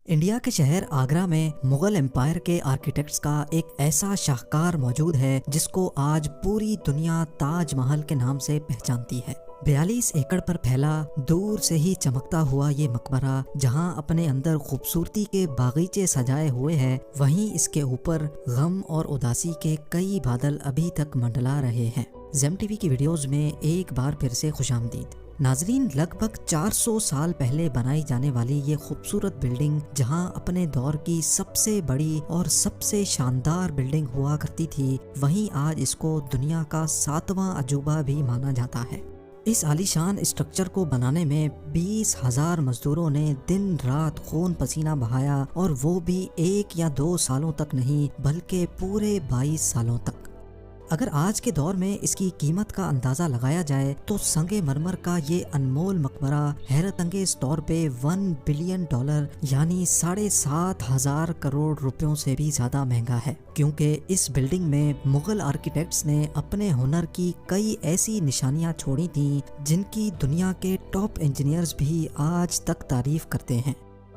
India کے شہر آگرہ میں مغل امپائر کے آرکیٹیکٹس کا ایک ایسا شاہکار موجود ہے جس کو آج پوری دنیا تاج محل کے نام سے پہچانتی ہے۔ 42 ایکڑ پر پھیلا دور سے ہی چمکتا ہوا یہ مقبرہ جہاں اپنے اندر خوبصورتی کے باغیچے سجائے ہوئے ہے، وہیں اس کے اوپر غم اور اداسی کے کئی بادل ابھی تک منڈلا رہے ہیں۔ زیم ٹی وی کی ویڈیوز میں ایک بار پھر سے خوش آمدید۔ ناظرین، لگ بھگ 400 سال پہلے بنائی جانے والی یہ خوبصورت بلڈنگ جہاں اپنے دور کی سب سے بڑی اور سب سے شاندار بلڈنگ ہوا کرتی تھی، وہیں آج اس کو دنیا کا 7واں عجوبہ بھی مانا جاتا ہے۔ اس عالیشان اسٹرکچر کو بنانے میں 20,000 مزدوروں نے دن رات خون پسینہ بہایا، اور وہ بھی 1 یا 2 سالوں تک نہیں بلکہ پورے 22 سالوں تک۔ اگر آج کے دور میں اس کی قیمت کا اندازہ لگایا جائے تو سنگ مرمر کا یہ انمول مقبرہ حیرت انگیز طور پہ $1 بلین یعنی 7,500 کروڑ روپیوں سے بھی زیادہ مہنگا ہے، کیونکہ اس بلڈنگ میں مغل آرکیٹیکٹس نے اپنے ہنر کی کئی ایسی نشانیاں چھوڑی تھیں جن کی دنیا کے ٹاپ انجینئرز بھی آج تک تعریف کرتے ہیں۔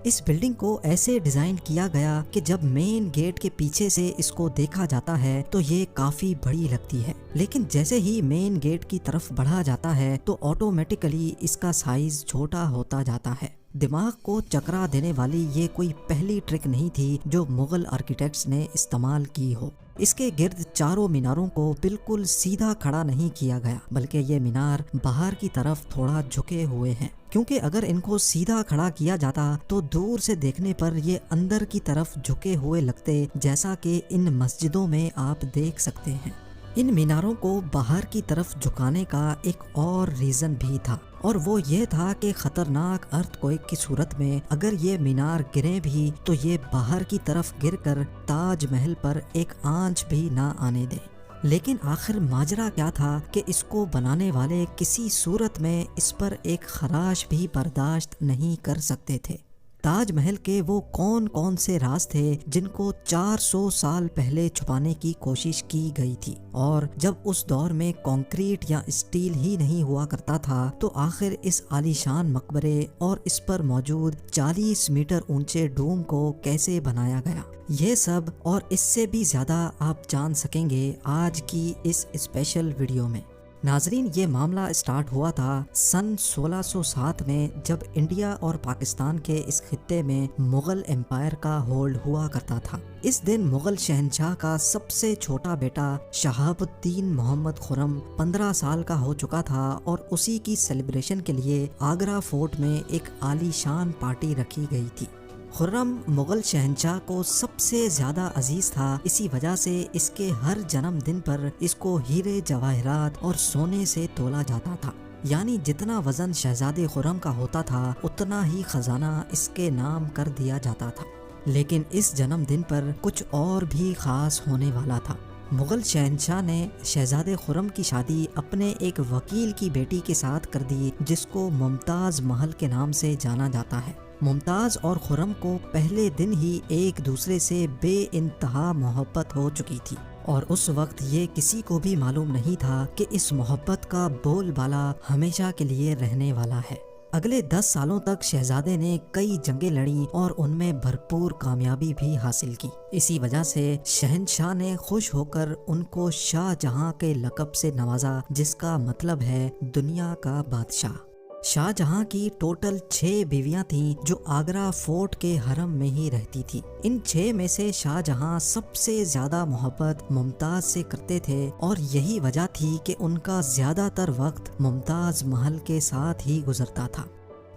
اس بلڈنگ کو ایسے ڈیزائن کیا گیا کہ جب مین گیٹ کے پیچھے سے اس کو دیکھا جاتا ہے تو یہ کافی بڑی لگتی ہے، لیکن جیسے ہی مین گیٹ کی طرف بڑھا جاتا ہے تو آٹومیٹیکلی اس کا سائز چھوٹا ہوتا جاتا ہے۔ دماغ کو چکرا دینے والی یہ کوئی پہلی ٹرک نہیں تھی جو مغل آرکیٹیکٹس نے استعمال کی ہو۔ اس کے گرد چاروں میناروں کو بالکل سیدھا کھڑا نہیں کیا گیا، بلکہ یہ مینار باہر کی طرف تھوڑا جھکے ہوئے ہیں، کیونکہ اگر ان کو سیدھا کھڑا کیا جاتا تو دور سے دیکھنے پر یہ اندر کی طرف جھکے ہوئے لگتے، جیسا کہ ان مسجدوں میں آپ دیکھ سکتے ہیں۔ ان میناروں کو باہر کی طرف جھکانے کا ایک اور ریزن بھی تھا، اور وہ یہ تھا کہ خطرناک ارتھ کوئک کی صورت میں اگر یہ مینار گرے بھی تو یہ باہر کی طرف گر کر تاج محل پر ایک آنچ بھی نہ آنے دے۔ لیکن آخر ماجرا کیا تھا کہ اس کو بنانے والے کسی صورت میں اس پر ایک خراش بھی برداشت نہیں کر سکتے تھے۔ تاج محل کے وہ کون سے راز تھے جن کو 400 سال پہلے چھپانے کی کوشش کی گئی تھی، اور جب اس دور میں کنکریٹ یا اسٹیل ہی نہیں ہوا کرتا تھا تو آخر اس عالیشان مقبرے اور اس پر موجود 40 میٹر اونچے ڈوم کو کیسے بنایا گیا؟ یہ سب اور اس سے بھی زیادہ آپ جان سکیں گے آج کی اس اسپیشل ویڈیو میں۔ ناظرین، یہ معاملہ اسٹارٹ ہوا تھا سن 1607 میں، جب انڈیا اور پاکستان کے اس خطے میں مغل امپائر کا ہولڈ ہوا کرتا تھا۔ اس دن مغل شہنشاہ کا سب سے چھوٹا بیٹا شہاب الدین محمد خرم 15 سال کا ہو چکا تھا، اور اسی کی سیلیبریشن کے لیے آگرہ فورٹ میں ایک عالی شان پارٹی رکھی گئی تھی۔ خرم مغل شہنشاہ کو سب سے زیادہ عزیز تھا، اسی وجہ سے اس کے ہر جنم دن پر اس کو ہیرے جواہرات اور سونے سے تولا جاتا تھا، یعنی جتنا وزن شہزادے خرم کا ہوتا تھا اتنا ہی خزانہ اس کے نام کر دیا جاتا تھا۔ لیکن اس جنم دن پر کچھ اور بھی خاص ہونے والا تھا۔ مغل شہنشاہ نے شہزادے خرم کی شادی اپنے ایک وکیل کی بیٹی کے ساتھ کر دی جس کو ممتاز محل کے نام سے جانا جاتا ہے۔ ممتاز اور خرم کو پہلے دن ہی ایک دوسرے سے بے انتہا محبت ہو چکی تھی، اور اس وقت یہ کسی کو بھی معلوم نہیں تھا کہ اس محبت کا بول بالا ہمیشہ کے لیے رہنے والا ہے۔ اگلے 10 سالوں تک شہزادے نے کئی جنگیں لڑیں اور ان میں بھرپور کامیابی بھی حاصل کی۔ اسی وجہ سے شہنشاہ نے خوش ہو کر ان کو شاہ جہاں کے لقب سے نوازا، جس کا مطلب ہے دنیا کا بادشاہ۔ شاہ جہاں کی ٹوٹل 6 بیویاں تھیں جو آگرہ فورٹ کے حرم میں ہی رہتی تھی۔ ان 6 میں سے شاہ جہاں سب سے زیادہ محبت ممتاز سے کرتے تھے، اور یہی وجہ تھی کہ ان کا زیادہ تر وقت ممتاز محل کے ساتھ ہی گزرتا تھا۔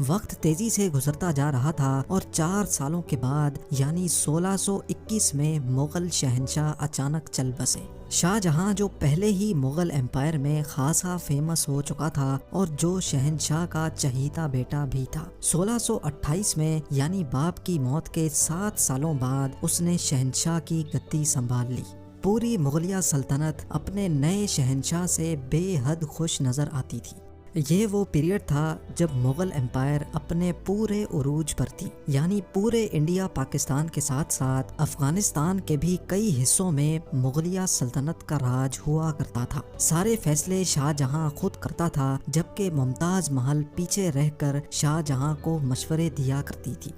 وقت تیزی سے گزرتا جا رہا تھا، اور 4 سالوں کے بعد یعنی 1621 میں مغل شہنشاہ اچانک چل بسے۔ شاہ جہاں جو پہلے ہی مغل امپائر میں خاصا فیمس ہو چکا تھا اور جو شہنشاہ کا چہیتا بیٹا بھی تھا، 1628 میں یعنی باپ کی موت کے 7 سالوں بعد اس نے شہنشاہ کی گدی سنبھال لی۔ پوری مغلیہ سلطنت اپنے نئے شہنشاہ سے بے حد خوش نظر آتی تھی۔ یہ وہ پیریڈ تھا جب مغل امپائر اپنے پورے عروج پر تھی، یعنی پورے انڈیا پاکستان کے ساتھ ساتھ افغانستان کے بھی کئی حصوں میں مغلیہ سلطنت کا راج ہوا کرتا تھا۔ سارے فیصلے شاہ جہاں خود کرتا تھا، جبکہ ممتاز محل پیچھے رہ کر شاہ جہاں کو مشورے دیا کرتی تھی۔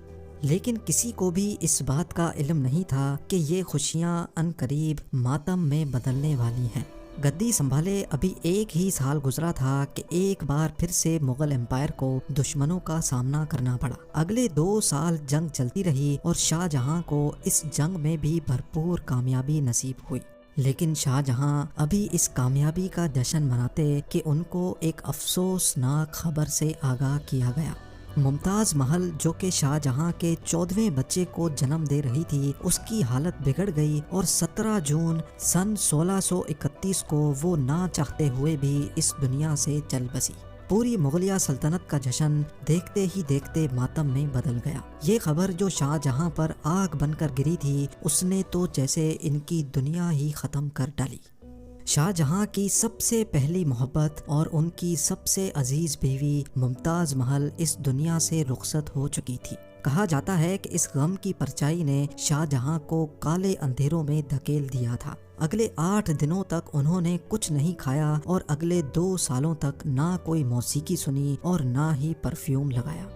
لیکن کسی کو بھی اس بات کا علم نہیں تھا کہ یہ خوشیاں عنقریب ماتم میں بدلنے والی ہیں۔ گدی سنبھالے ابھی ایک ہی سال گزرا تھا کہ ایک بار پھر سے مغل امپائر کو دشمنوں کا سامنا کرنا پڑا۔ اگلے 2 سال جنگ چلتی رہی اور شاہ جہاں کو اس جنگ میں بھی بھرپور کامیابی نصیب ہوئی، لیکن شاہ جہاں ابھی اس کامیابی کا جشن مناتے کہ ان کو ایک افسوسناک خبر سے آگاہ کیا گیا۔ ممتاز محل جو کہ شاہ جہاں کے 14ویں بچے کو جنم دے رہی تھی، اس کی حالت بگڑ گئی اور 17 جون سن 1631 کو وہ نہ چاہتے ہوئے بھی اس دنیا سے چل بسی۔ پوری مغلیہ سلطنت کا جشن دیکھتے ہی دیکھتے ماتم میں بدل گیا۔ یہ خبر جو شاہ جہاں پر آگ بن کر گری تھی، اس نے تو جیسے ان کی دنیا ہی ختم کر ڈالی۔ شاہ جہاں کی سب سے پہلی محبت اور ان کی سب سے عزیز بیوی ممتاز محل اس دنیا سے رخصت ہو چکی تھی۔ کہا جاتا ہے کہ اس غم کی پرچائی نے شاہ جہاں کو کالے اندھیروں میں دھکیل دیا تھا۔ اگلے 8 دنوں تک انہوں نے کچھ نہیں کھایا اور اگلے 2 سالوں تک نہ کوئی موسیقی سنی اور نہ ہی پرفیوم لگایا۔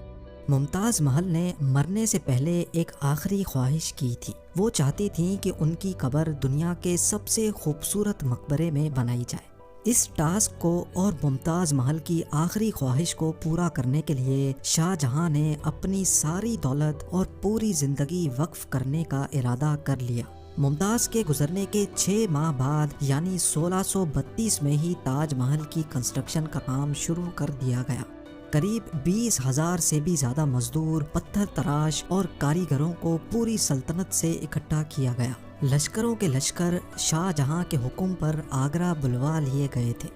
ممتاز محل نے مرنے سے پہلے ایک آخری خواہش کی تھی۔ وہ چاہتی تھیں کہ ان کی قبر دنیا کے سب سے خوبصورت مقبرے میں بنائی جائے۔ اس ٹاسک کو اور ممتاز محل کی آخری خواہش کو پورا کرنے کے لیے شاہ جہاں نے اپنی ساری دولت اور پوری زندگی وقف کرنے کا ارادہ کر لیا۔ ممتاز کے گزرنے کے 6 ماہ بعد یعنی 1632 میں ہی تاج محل کی کنسٹرکشن کا کام شروع کر دیا گیا۔ قریب 20,000 سے بھی زیادہ مزدور، پتھر تراش اور کاریگروں کو پوری سلطنت سے اکٹھا کیا گیا۔ لشکروں کے لشکر شاہ جہاں کے حکم پر آگرہ بلوا لیے گئے تھے۔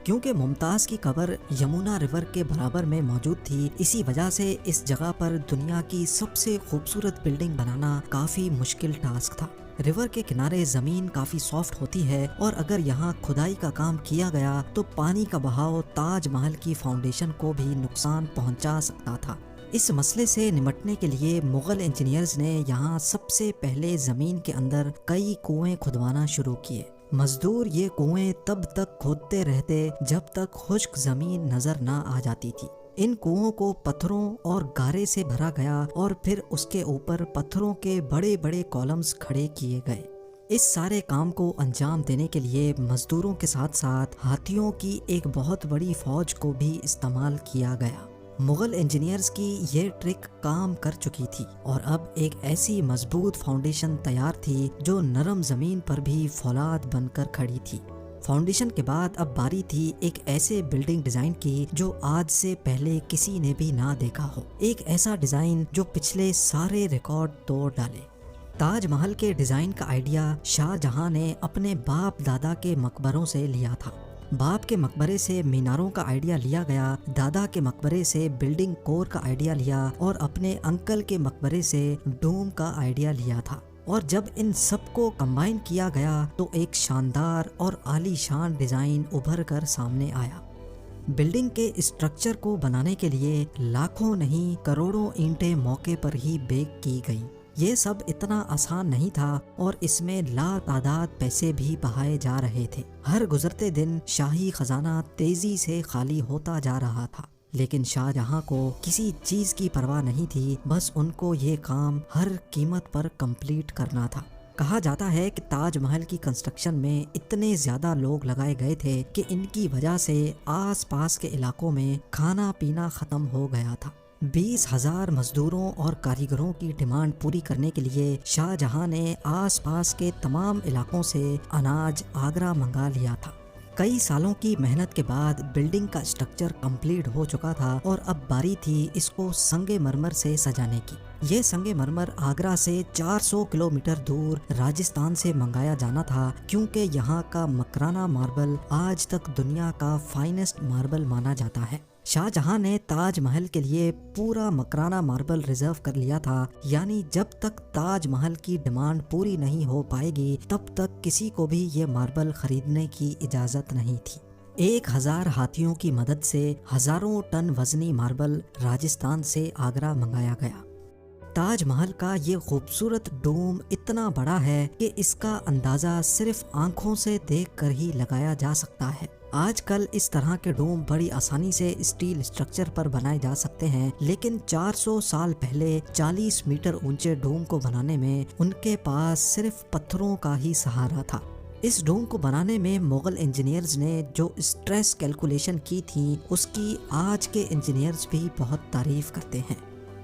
کیونکہ ممتاز کی قبر یمنا ریور کے برابر میں موجود تھی، اسی وجہ سے اس جگہ پر دنیا کی سب سے خوبصورت بلڈنگ بنانا کافی مشکل ٹاسک تھا۔ ریور کے کنارے زمین کافی سافٹ ہوتی ہے اور اگر یہاں کھدائی کا کام کیا گیا تو پانی کا بہاؤ تاج محل کی فاؤنڈیشن کو بھی نقصان پہنچا سکتا تھا۔ اس مسئلے سے نمٹنے کے لیے مغل انجینئرز نے یہاں سب سے پہلے زمین کے اندر کئی کنویں کھدوانا شروع کیے۔ مزدور یہ کنویں تب تک کھودتے رہتے جب تک خشک زمین نظر نہ آ جاتی تھی۔ ان کنووں کو پتھروں اور گارے سے بھرا گیا اور پھر اس کے اوپر پتھروں کے بڑے بڑے کالمز کھڑے کیے گئے۔ اس سارے کام کو انجام دینے کے لیے مزدوروں کے ساتھ ساتھ ہاتھیوں کی ایک بہت بڑی فوج کو بھی استعمال کیا گیا۔ مغل انجینئرز کی یہ ٹرک کام کر چکی تھی اور اب ایک ایسی مضبوط فاؤنڈیشن تیار تھی جو نرم زمین پر بھی فولاد بن کر کھڑی تھی۔ فاؤنڈیشن کے بعد اب باری تھی ایک ایسے بلڈنگ ڈیزائن کی جو آج سے پہلے کسی نے بھی نہ دیکھا ہو، ایک ایسا ڈیزائن جو پچھلے سارے ریکارڈ توڑ ڈالے۔ تاج محل کے ڈیزائن کا آئیڈیا شاہ جہاں نے اپنے باپ دادا کے مقبروں سے لیا تھا۔ باپ کے مقبرے سے میناروں کا آئیڈیا لیا گیا، دادا کے مقبرے سے بلڈنگ کور کا آئیڈیا لیا اور اپنے انکل کے مقبرے سے ڈوم کا آئیڈیا لیا تھا۔ اور جب ان سب کو کمبائن کیا گیا تو ایک شاندار اور عالی شان ڈیزائن ابھر کر سامنے آیا۔ بلڈنگ کے اسٹرکچر کو بنانے کے لیے لاکھوں نہیں کروڑوں اینٹیں موقع پر ہی بیک کی گئیں۔ یہ سب اتنا آسان نہیں تھا اور اس میں لا تعداد پیسے بھی بہائے جا رہے تھے۔ ہر گزرتے دن شاہی خزانہ تیزی سے خالی ہوتا جا رہا تھا، لیکن شاہ جہاں کو کسی چیز کی پرواہ نہیں تھی، بس ان کو یہ کام ہر قیمت پر کمپلیٹ کرنا تھا۔ کہا جاتا ہے کہ تاج محل کی کنسٹرکشن میں اتنے زیادہ لوگ لگائے گئے تھے کہ ان کی وجہ سے آس پاس کے علاقوں میں کھانا پینا ختم ہو گیا تھا۔ 20,000 مزدوروں اور کاریگروں کی ڈیمانڈ پوری کرنے کے لیے شاہ جہاں نے آس پاس کے تمام علاقوں سے اناج آگرہ منگا لیا تھا۔ کئی سالوں کی محنت کے بعد بلڈنگ کا اسٹرکچر کمپلیٹ ہو چکا تھا اور اب باری تھی اس کو سنگ مرمر سے سجانے کی۔ یہ سنگ مرمر آگرہ سے 400 کلومیٹر دور راجستھان سے منگایا جانا تھا، کیونکہ یہاں کا مکرانہ ماربل آج تک دنیا کا فائنسٹ ماربل مانا جاتا ہے۔ شاہ جہاں نے تاج محل کے لیے پورا مکرانہ ماربل ریزرو کر لیا تھا، یعنی جب تک تاج محل کی ڈیمانڈ پوری نہیں ہو پائے گی تب تک کسی کو بھی یہ ماربل خریدنے کی اجازت نہیں تھی۔ 1000 ہاتھیوں کی مدد سے ہزاروں ٹن وزنی ماربل راجستھان سے آگرہ منگایا گیا۔ تاج محل کا یہ خوبصورت ڈوم اتنا بڑا ہے کہ اس کا اندازہ صرف آنکھوں سے دیکھ کر ہی لگایا جا سکتا ہے۔ آج کل اس طرح کے ڈوم بڑی آسانی سے اسٹیل اسٹرکچر پر بنائے جا سکتے ہیں، لیکن 400 سال پہلے 40 میٹر اونچے ڈوم کو بنانے میں ان کے پاس صرف پتھروں کا ہی سہارا تھا۔ اس ڈوم کو بنانے میں مغل انجینئرز نے جو اسٹریس کیلکولیشن کی تھی اس کی آج کے انجینئرز بھی بہت تعریف کرتے ہیں۔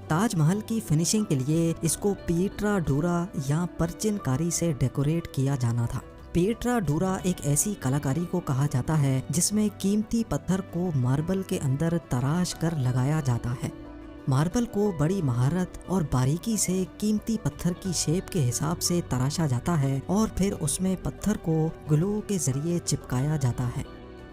تاج محل کی فنیشنگ کے لیے اس کو پیٹرا ڈورا یا پرچن کاری سے ڈیکوریٹ کیا جانا تھا۔ پیٹرا ڈورا ایک ایسی کلاکاری کو کہا جاتا ہے جس میں قیمتی پتھر کو ماربل کے اندر تراش کر لگایا جاتا ہے۔ ماربل کو بڑی مہارت اور باریکی سے قیمتی پتھر کی شیپ کے حساب سے تراشا جاتا ہے اور پھر اس میں پتھر کو گلو کے ذریعے چپکایا جاتا ہے۔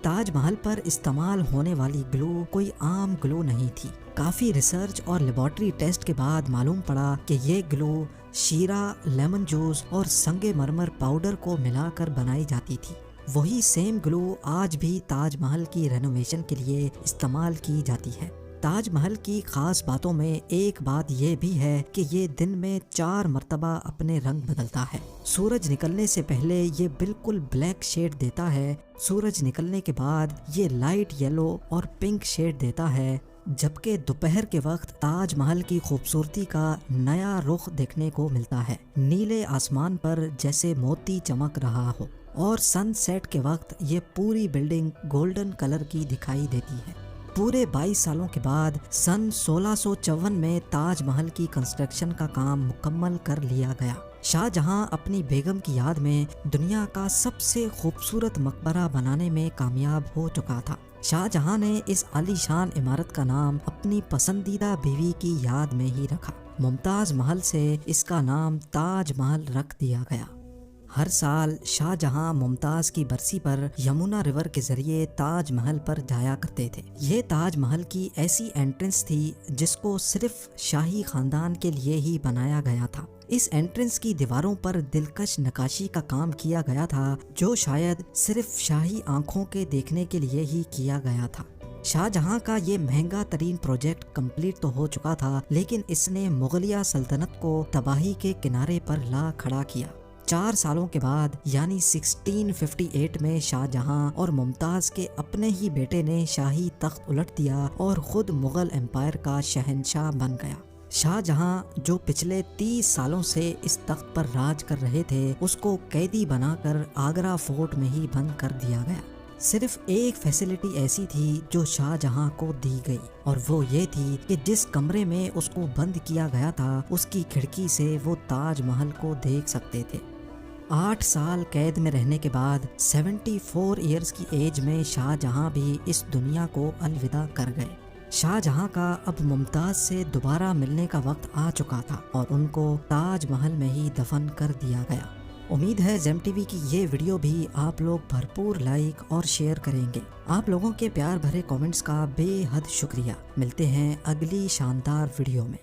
تاج محل پر استعمال ہونے والی گلو کوئی عام گلو نہیں تھی۔ کافی ریسرچ اور لیبارٹری ٹیسٹ کے بعد معلوم پڑا کہ یہ گلو شیرہ، لیمن جوس اور سنگ مرمر پاؤڈر کو ملا کر بنائی جاتی تھی۔ وہی سیم گلو آج بھی تاج محل کی رینوویشن کے لیے استعمال کی جاتی ہے۔ تاج محل کی خاص باتوں میں ایک بات یہ بھی ہے کہ یہ دن میں 4 مرتبہ اپنے رنگ بدلتا ہے۔ سورج نکلنے سے پہلے یہ بالکل بلیک شیڈ دیتا ہے، سورج نکلنے کے بعد یہ لائٹ یلو اور پنک شیڈ دیتا ہے، جبکہ دوپہر کے وقت تاج محل کی خوبصورتی کا نیا رخ دیکھنے کو ملتا ہے، نیلے آسمان پر جیسے موتی چمک رہا ہو، اور سن سیٹ کے وقت یہ پوری بلڈنگ گولڈن کلر کی دکھائی دیتی ہے۔ پورے 22 سالوں کے بعد سن 1654 میں تاج محل کی کنسٹرکشن کا کام مکمل کر لیا گیا۔ شاہ جہاں اپنی بیگم کی یاد میں دنیا کا سب سے خوبصورت مقبرہ بنانے میں کامیاب ہو چکا تھا۔ شاہ جہاں نے اس عالی شان عمارت کا نام اپنی پسندیدہ بیوی کی یاد میں ہی رکھا۔ ممتاز محل سے اس کا نام تاج محل رکھ دیا گیا۔ ہر سال شاہ جہاں ممتاز کی برسی پر یمنا ریور کے ذریعے تاج محل پر جایا کرتے تھے۔ یہ تاج محل کی ایسی انٹرنس تھی جس کو صرف شاہی خاندان کے لیے ہی بنایا گیا تھا۔ اس انٹرنس کی دیواروں پر دلکش نقاشی کا کام کیا گیا تھا جو شاید صرف شاہی آنکھوں کے دیکھنے کے لیے ہی کیا گیا تھا۔ شاہ جہاں کا یہ مہنگا ترین پروجیکٹ کمپلیٹ تو ہو چکا تھا، لیکن اس نے مغلیہ سلطنت کو تباہی کے کنارے پر لا کھڑا کیا۔ 4 سالوں کے بعد یعنی 1658 میں شاہ جہاں اور ممتاز کے اپنے ہی بیٹے نے شاہی تخت الٹ دیا اور خود مغل امپائر کا شہنشاہ بن گیا۔ شاہ جہاں جو پچھلے 30 سالوں سے اس تخت پر راج کر رہے تھے، اس کو قیدی بنا کر آگرہ فورٹ میں ہی بند کر دیا گیا۔ صرف ایک فیسلٹی ایسی تھی جو شاہ جہاں کو دی گئی، اور وہ یہ تھی کہ جس کمرے میں اس کو بند کیا گیا تھا اس کی کھڑکی سے وہ تاج محل کو دیکھ سکتے تھے۔ 8 سال قید میں رہنے کے بعد 74 ایئرز کی ایج میں شاہ جہاں بھی اس دنیا کو الوداع کر گئے۔ شاہ جہاں کا اب ممتاز سے دوبارہ ملنے کا وقت آ چکا تھا اور ان کو تاج محل میں ہی دفن کر دیا گیا۔ امید ہے زیم ٹی وی کی یہ ویڈیو بھی آپ لوگ بھرپور لائک اور شیئر کریں گے۔ آپ لوگوں کے پیار بھرے کامنٹس کا بے حد شکریہ۔ ملتے ہیں اگلی شاندار ویڈیو میں۔